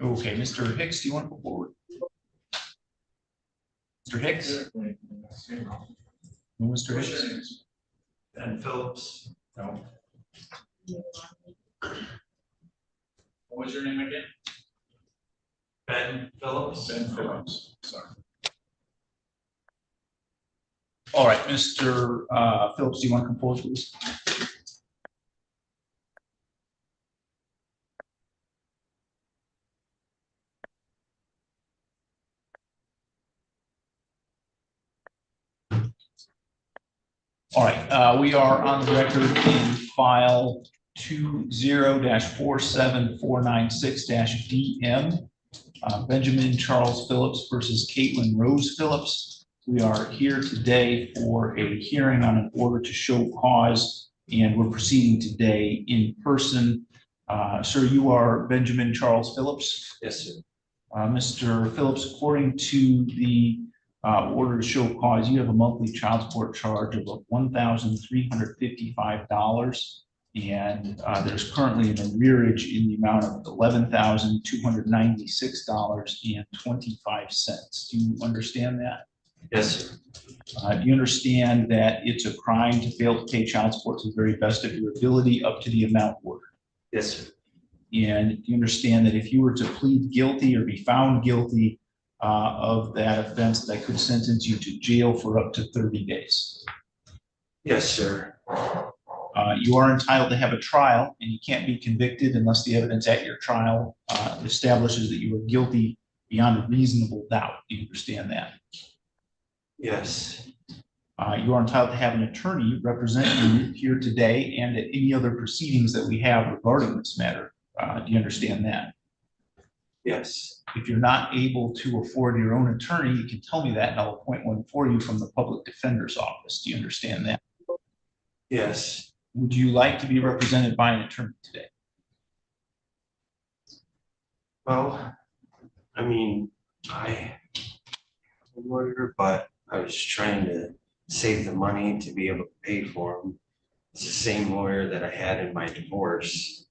Okay, Mr. Hicks, do you want to go forward? Mr. Hicks? No, Mr. Hicks? And Phillips. No. What was your name again? Ben Phillips. Ben Phillips. Sorry. All right, Mr. Phillips, do you want to come forward, please? All right, we are on the record in file 20-47496-DM, Benjamin Charles Phillips versus Caitlin Rose Phillips. We are here today for a hearing on an order to show cause, and we're proceeding today in person. Sir, you are Benjamin Charles Phillips? Yes, sir. Mr. Phillips, according to the order to show cause, you have a monthly child support charge of $1,355, and there's currently an arrearage in the amount of $11,296.25. Do you understand that? Yes, sir. Do you understand that it's a crime to fail to pay child support to the very best of your ability up to the amount ordered? Yes, sir. And do you understand that if you were to plead guilty or be found guilty of that offense, that could sentence you to jail for up to 30 days? Yes, sir. You are entitled to have a trial, and you can't be convicted unless the evidence at your trial establishes that you are guilty beyond a reasonable doubt. Do you understand that? Yes. You are entitled to have an attorney represent you here today and at any other proceedings that we have regarding this matter. Do you understand that? Yes. If you're not able to afford your own attorney, you can tell me that and I'll appoint one for you from the public defender's office. Do you understand that? Yes. Would you like to be represented by an attorney today? Well, I mean, I'm a lawyer, but I was trying to save the money to be able to pay for them. It's the same lawyer that I had in my divorce.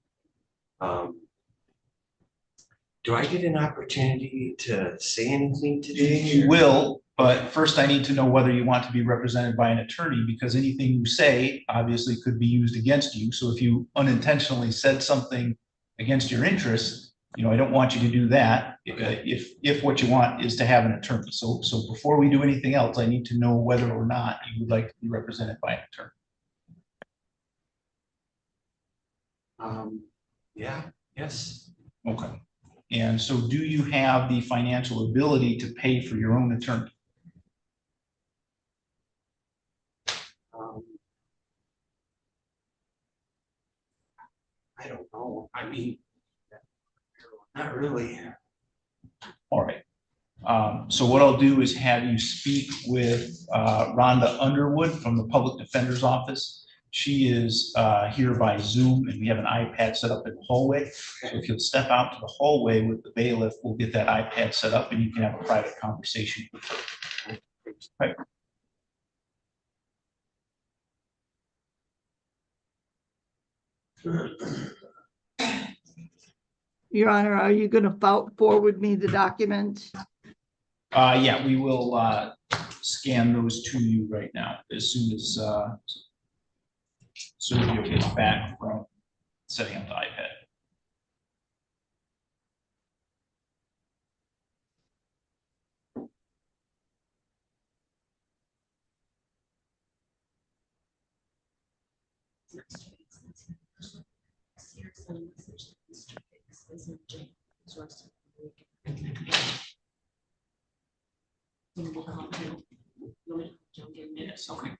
Do I get an opportunity to say anything today? You will, but first I need to know whether you want to be represented by an attorney, because anything you say obviously could be used against you. So if you unintentionally said something against your interests, I don't want you to do that. Okay. If what you want is to have an attorney. So before we do anything else, I need to know whether or not you would like to be represented by an attorney. Yeah, yes. Okay. And so do you have the financial ability to pay for your own attorney? I don't know. I mean, not really. All right. So what I'll do is have you speak with Rhonda Underwood from the Public Defender's Office. She is here by Zoom, and we have an iPad set up in the hallway. So if you'll step out to the hallway with the bailiff, we'll get that iPad set up and you can have a private conversation with her. Right. Your Honor, are you going to forward me the documents? Yeah, we will scan those to you right now as soon as Sergio gets back from setting up the iPad. Yes, okay.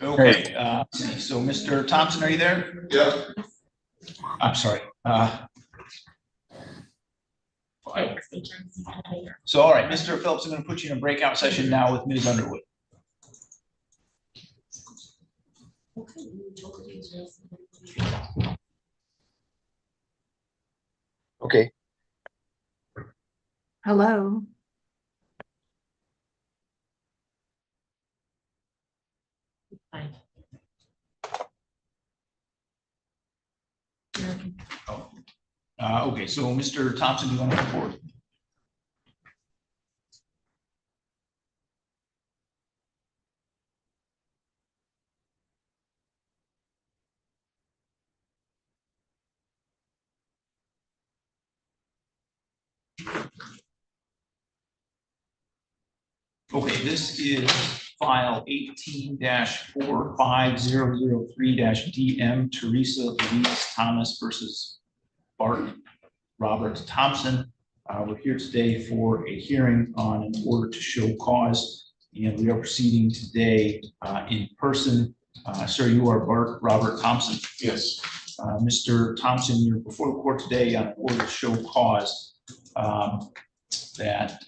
Okay, so Mr. Thompson, are you there? Yeah. I'm sorry. So, all right, Mr. Phillips, I'm going to put you in a breakout session now with Ms. Underwood. Okay, Hello? Okay, so Mr. Thompson, do you want to come forward? Okay, this is file 18-45003-DM, Teresa Louise Thomas versus Bart Robert Thompson. We're here today for a hearing on an order to show cause, and we are proceeding today in person. Sir, you are Bart Robert Thompson. yes, Mr. Thompson, you're before the court today on an order to show cause that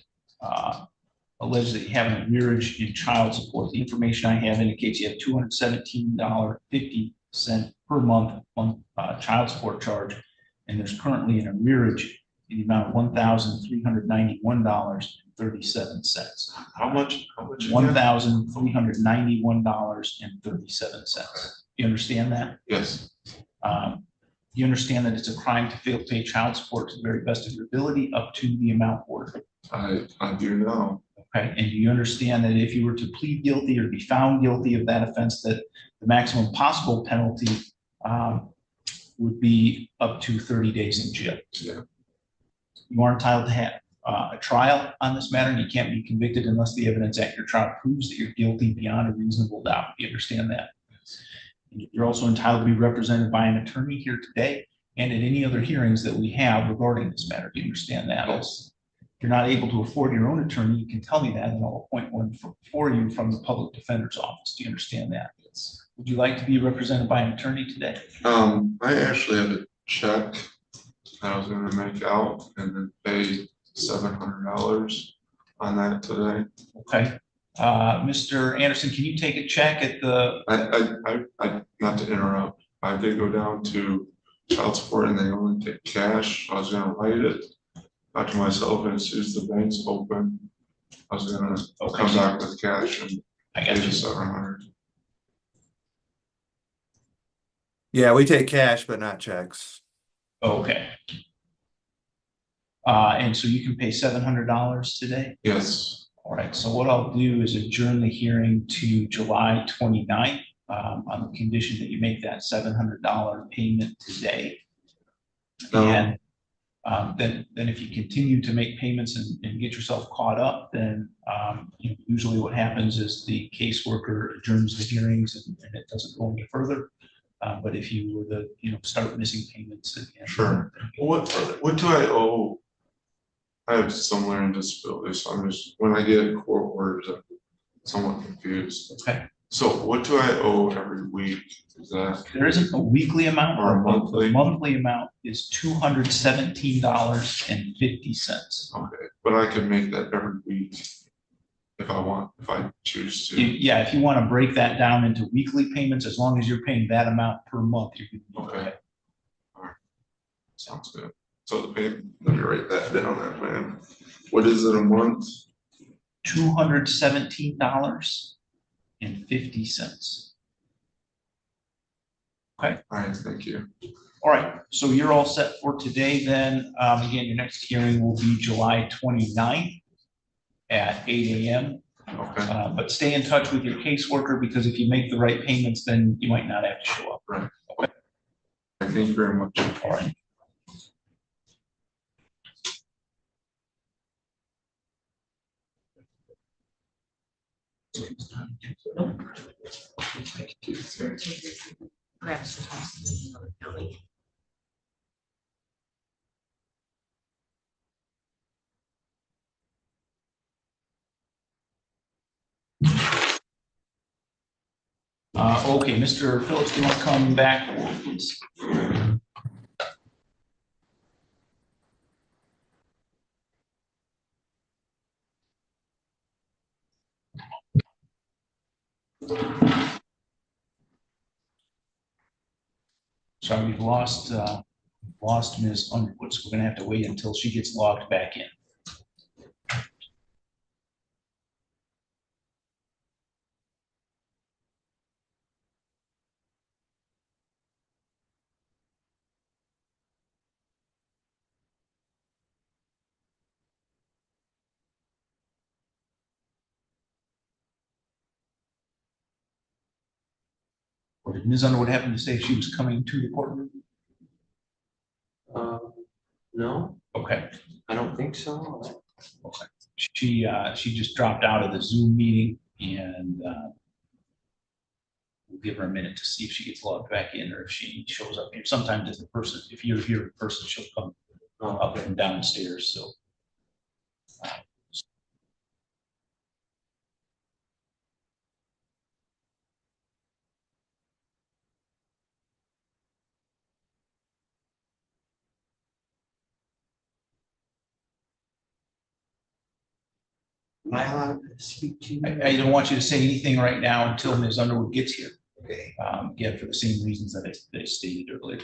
alleged that you have an arrearage in child support. The information I have indicates you have $217.50 per month on child support charge, and there's currently an arrearage in the amount of $1,391.37. how much? $1,391.37. You understand that? Yes, You understand that it's a crime to fail to pay child support to the very best of your ability up to the amount ordered. I do know. Okay, and do you understand that if you were to plead guilty or be found guilty of that offense, that the maximum possible penalty would be up to 30 days in jail? Yeah. You are entitled to have a trial on this matter, and you can't be convicted unless the evidence at your trial proves that you're guilty beyond a reasonable doubt. Do you understand that? You're also entitled to be represented by an attorney here today and at any other hearings that we have regarding this matter. Do you understand that? Yes. If you're not able to afford your own attorney, you can tell me that and I'll appoint one for you from the public defender's office. Do you understand that? Yes. Would you like to be represented by an attorney today? I actually had a check that I was gonna make out and then pay $700 on that today. Okay. Mr. Anderson, can you take a check at the, I, not to interrupt, I did go down to child support and they only take cash. I was gonna write it back to myself, and as soon as the bank's open, I was gonna come back with cash and I pay got the you. 700. Yeah, we take cash, but not checks. Okay. And so you can pay $700 today? Yes, All right, so what I'll do is adjourn the hearing to July 29th on the condition that you make that $700 payment today. No. And then if you continue to make payments and get yourself caught up, then usually what happens is the caseworker adjourns the hearings and it doesn't go any further. But if you were to start missing payments, sure. What do I owe? I have some learning disabilities, so I'm just, when I get court orders, I'm somewhat confused. Okay. So what do I owe every week? Is that? There isn't a weekly amount Or a monthly? The monthly amount is $217.50. Okay, but I can make that every week if I want, if I choose to. Yeah, if you want to break that down into weekly payments, as long as you're paying that amount per month, you can. Okay. All right. Sounds good. So the payment, let me write that down, that man. What is it a month? $217.50. Okay. All right, thank you. All right, so you're all set for today then. Again, your next hearing will be July 29th at 8 a.m. Okay, But stay in touch with your caseworker, because if you make the right payments, then you might not have to show up. right. Okay. Thank you very much. All right. Okay, Mr. Phillips, do you want to come back forward, please? Sorry, we've lost Ms. Underwood, so we're gonna have to wait until she gets logged back in. Or did Ms. Underwood happen to say she was coming to the courtroom? No, Okay, I don't think so. she just dropped out of the Zoom meeting, and we'll give her a minute to see if she gets logged back in or if she shows up here. Sometimes if the person, if you're here in person, she'll come up and downstairs, so. Am I allowed to speak to you? I don't want you to say anything right now until Ms. Underwood gets here. Okay. Again, for the same reasons that I stated earlier.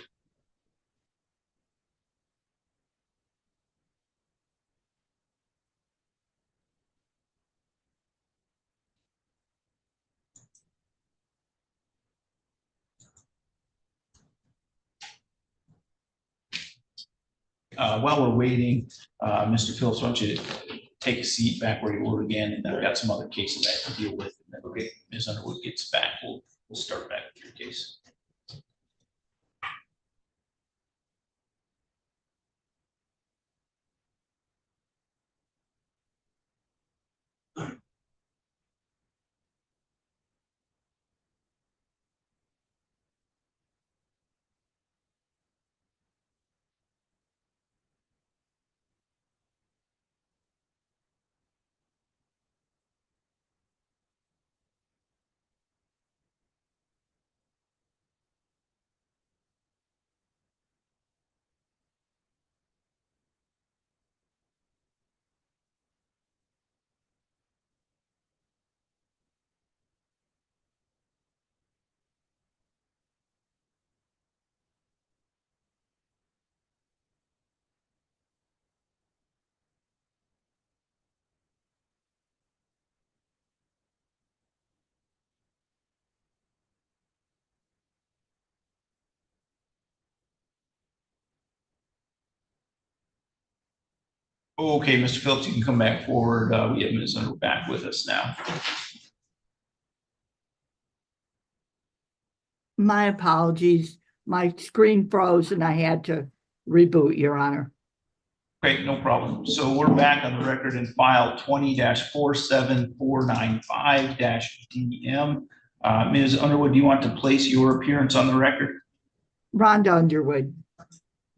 While we're waiting, Mr. Phillips, why don't you take a seat back where you were again, and I've got some other cases I have to deal with. And then, okay, Ms. Underwood gets back, we'll start back with your case. Okay, Mr. Phillips, you can come back forward. We have Ms. Underwood back with us now. My apologies. My screen froze and I had to reboot, Your Honor. Great, no problem. So we're back on the record in file 20-47495-DM. Ms. Underwood, do you want to place your appearance on the record? Rhonda Underwood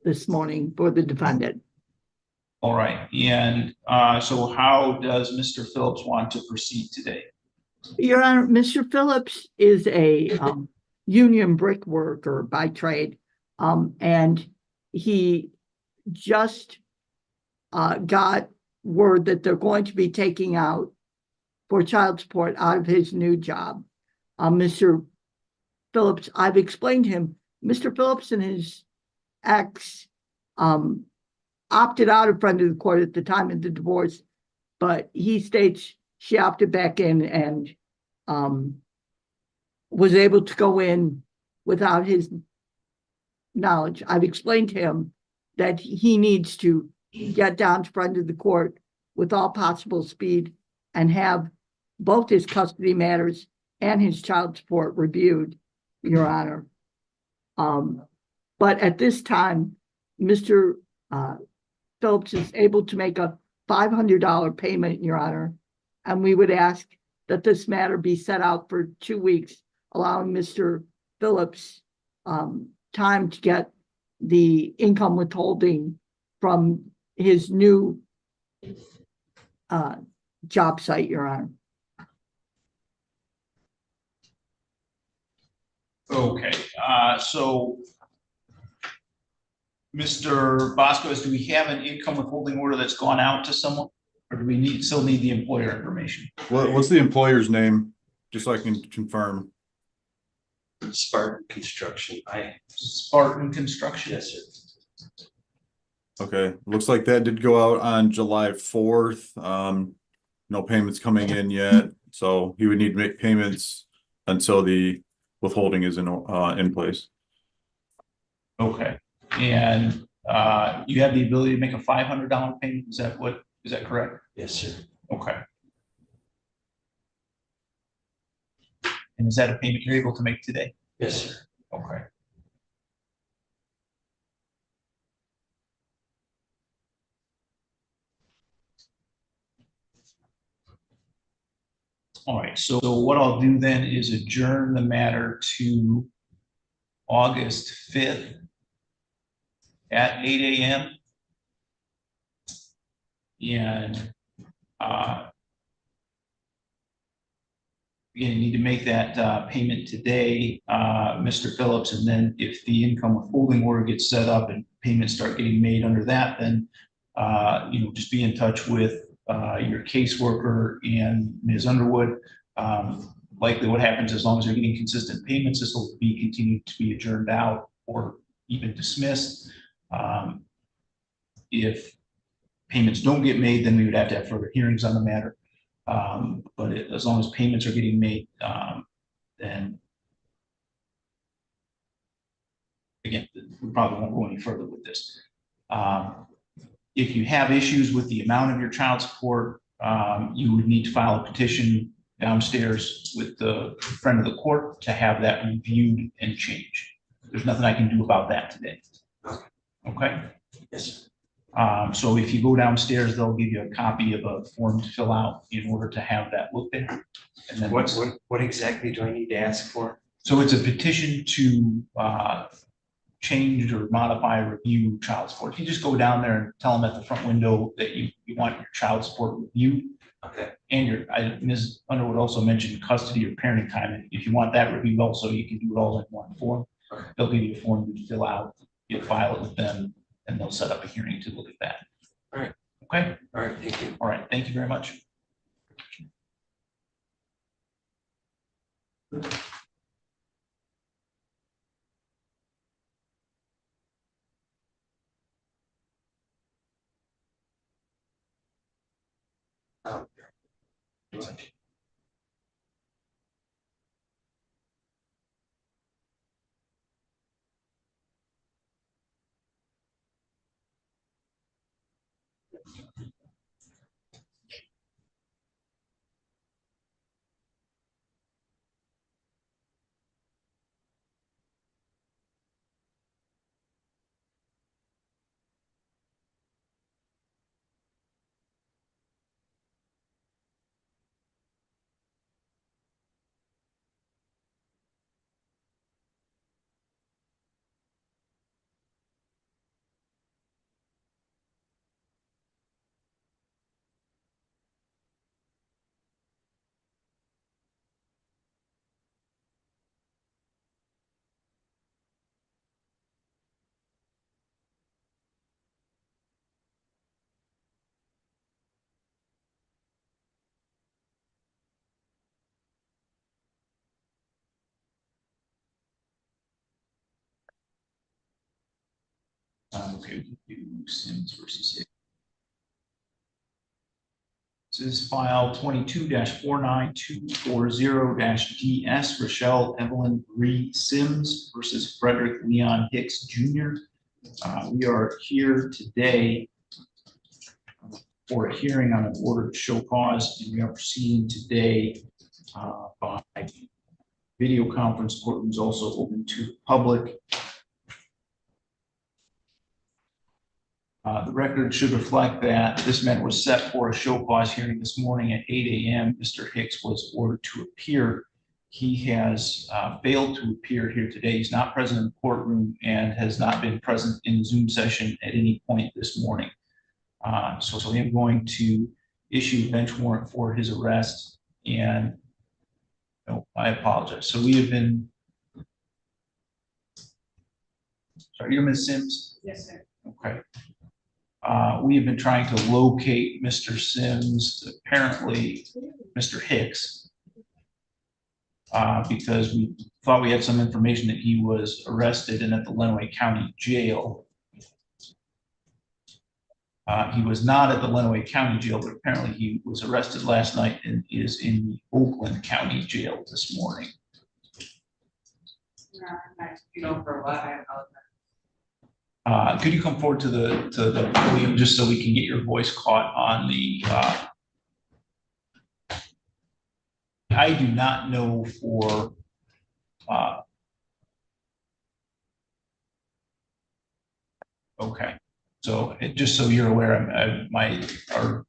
this morning for the defendant. All right, and so how does Mr. Phillips want to proceed today? Your Honor, Mr. Phillips is a union brick worker by trade, and he just got word that they're going to be taking out for child support out of his new job. Mr. Phillips, I've explained to him, Mr. Phillips and his ex opted out in front of the court at the time of the divorce, but he states she opted back in and was able to go in without his knowledge. I've explained to him that he needs to get down to front of the court with all possible speed and have both his custody matters and his child support reviewed, Your Honor. But at this time, Mr. Phillips is able to make a $500 payment, Your Honor, and we would ask that this matter be set out for 2 weeks, allowing Mr. Phillips time to get the income withholding from his new job site, Your Honor. Okay, so Mr. Bosco, do we have an income withholding order that's gone out to someone? Or do we still need the employer information? What's the employer's name? Just so I can confirm. Spartan Construction. Spartan Construction. Yes, sir. Okay, looks like that did go out on July 4th. No payments coming in yet, so he would need to make payments until the withholding is in place. Okay, and you have the ability to make a $500 payment, is that correct? Yes, sir. Okay. And is that a payment you're able to make today? Yes, sir. Okay. All right, so what I'll do then is adjourn the matter to August 5th at 8 a.m. And again, you need to make that payment today, Mr. Phillips, and then if the income withholding order gets set up and payments start getting made under that, then just be in touch with your caseworker and Ms. Underwood. Likely what happens, as long as they're getting consistent payments, this will be continued to be adjourned out or even dismissed. If payments don't get made, then we would have to have further hearings on the matter. But as long as payments are getting made, then again, we probably won't go any further with this. If you have issues with the amount of your child support, you would need to file a petition downstairs with the friend of the court to have that reviewed and changed. There's nothing I can do about that today. Okay? Yes, sir. So if you go downstairs, they'll give you a copy of a form to fill out in order to have that looked at. And then what exactly do I need to ask for? So it's a petition to change or modify or review child support. If you just go down there and tell them at the front window that you want your child support reviewed. Okay. And Ms. Underwood also mentioned custody or parenting time. And if you want that reviewed also, you can do it all in one form. Okay. They'll give you a form to fill out, you file it with them, and they'll set up a hearing to look at that. All right. Okay. All right. Thank you. All right. Thank you very much. Okay, we do Sims versus Hicks. This is file 22-49240-DS Rochelle Evelyn Bree Sims versus Frederick Leon Hicks Jr. We are here today for a hearing on an order to show cause, and we are proceeding today by video conference. Courtroom is also open to the public. The record should reflect that this matter was set for a show cause hearing this morning at 8 a.m. Mr. Hicks was ordered to appear. He has failed to appear here today. He's not present in the courtroom and has not been present in the Zoom session at any point this morning. So I'm going to issue a bench warrant for his arrest, and I apologize. So we have been, sorry, you're Ms. Sims? Yes, sir. Okay. We have been trying to locate Mr. Sims, apparently Mr. Hicks, because we thought we had some information that he was arrested and at the Lenawee County Jail. He was not at the Lenawee County Jail, but apparently he was arrested last night and is in the Oakland County Jail this morning. For what? I apologize. Could you come forward to the podium just so we can get your voice caught on the, I do not know for, okay. So just so you're aware, our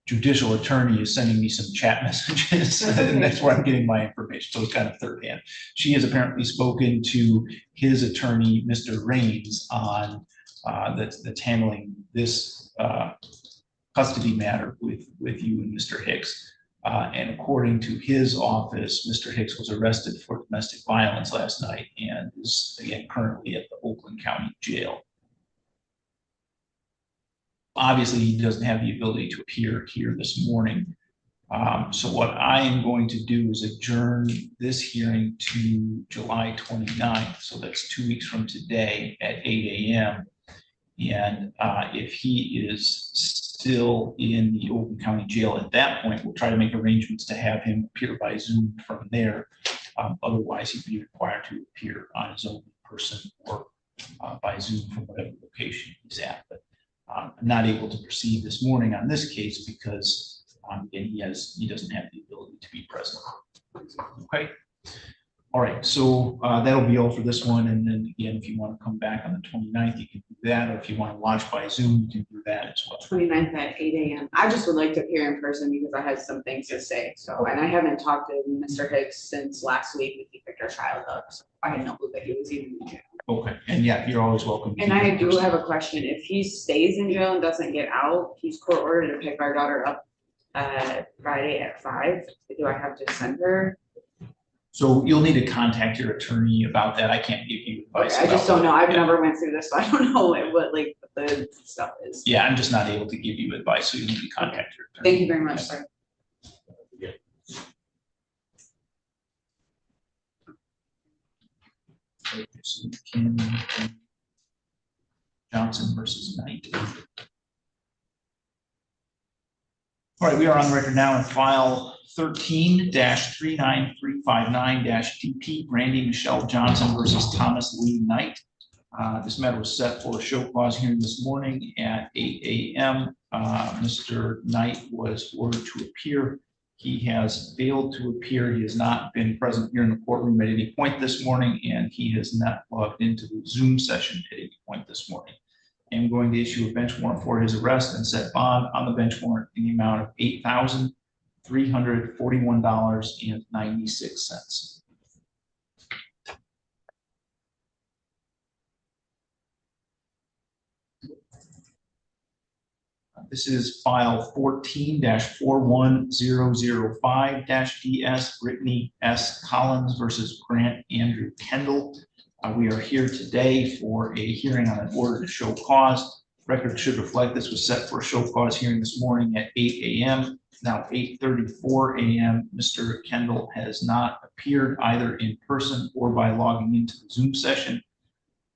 judicial attorney is sending me some chat messages, and that's where I'm getting my information. So it's kind of third hand. She has apparently spoken to his attorney, Mr. Raines, on that's handling this custody matter with you and Mr. Hicks. And according to his office, Mr. Hicks was arrested for domestic violence last night and is again currently at the Oakland County Jail. Obviously, he doesn't have the ability to appear here this morning. So what I am going to do is adjourn this hearing to July 29th. So that's 2 weeks from today at 8 a.m. And if he is still in the Oakland County Jail at that point, we'll try to make arrangements to have him appear by Zoom from there. Otherwise, he'd be required to appear on his own person or by Zoom from whatever location he's at. But I'm not able to proceed this morning on this case because again, he doesn't have the ability to be present. Okay. All right. So that'll be all for this one. And then again, if you want to come back on the 29th, you can do that. Or if you want to watch by Zoom, you can do that as well. 29th at 8 a.m. I just would like to appear in person because I had some things to say. So, and I haven't talked to Mr. Hicks since last week when he picked our child up. So I had no clue that he was even in jail. Okay. And yeah, you're always welcome. And I do have a question. If he stays in jail and doesn't get out, he's court ordered to pick our daughter up Friday at 5. Do I have to send her? So you'll need to contact your attorney about that. I can't give you advice. Okay, I just don't know. I've Yeah. never went through this, so I don't know what like the stuff is. Yeah, I'm just not able to give you advice, so you need to contact your attorney. Thank you very much, sir. Okay, so Kim Johnson versus Knight. All right, we are on the record now in file 13-39359-DP, Brandy Michelle Johnson versus Thomas Lee Knight. This matter was set for a show cause hearing this morning at 8 a.m. Mr. Knight was ordered to appear. He has failed to appear. He has not been present here in the courtroom at any point this morning, and he has not logged into the Zoom session at any point this morning. I'm going to issue a bench warrant for his arrest and set bond on the bench warrant in the amount of $8,341.96. This is file 14-41005-DS, Brittany S. Collins versus Grant Andrew Kendall. We are here today for a hearing on an order to show cause. Record should reflect this was set for a show cause hearing this morning at 8 a.m. Now 8:34 a.m. Mr. Kendall has not appeared either in person or by logging into the Zoom session.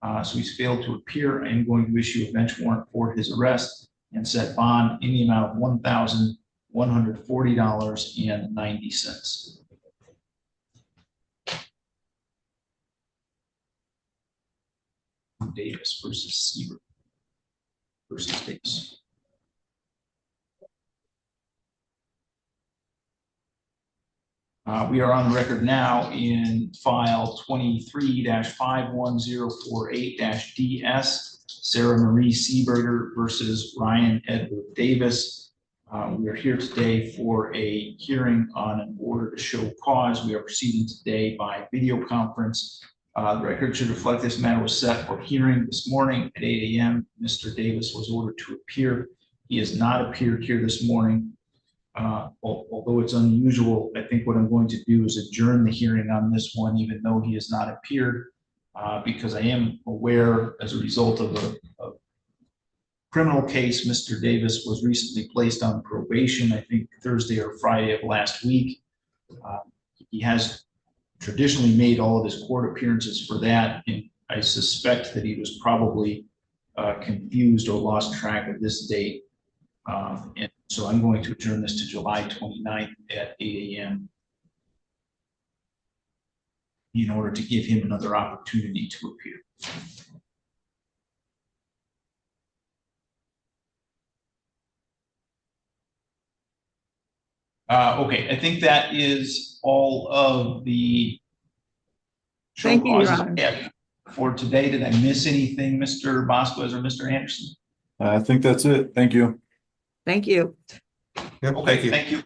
So he's failed to appear. I am going to issue a bench warrant for his arrest and set bond in the amount of $1,140.90. Davis versus Siebert versus Davis. We are on the record now in file 23-51048-DS, Sarah Marie Seeberger versus Ryan Edward Davis. We are here today for a hearing on an order to show cause. We are proceeding today by video conference. The record should reflect this matter was set for hearing this morning at 8 a.m. Mr. Davis was ordered to appear. He has not appeared here this morning. Although it's unusual, I think what I'm going to do is adjourn the hearing on this one, even though he has not appeared, because I am aware as a result of a criminal case, Mr. Davis was recently placed on probation, I think Thursday or Friday of last week. He has traditionally made all of his court appearances for that, and I suspect that he was probably confused or lost track of this date. And so I'm going to adjourn this to July 29th at 8 a.m. in order to give him another opportunity to appear. Okay, I think that is all of the show Thank you, Your causes Honor. we have for today. Did I miss anything, Mr. Vasquez or Mr. Anderson? I think that's it. Thank you. Thank you. Yep, Okay, thank you.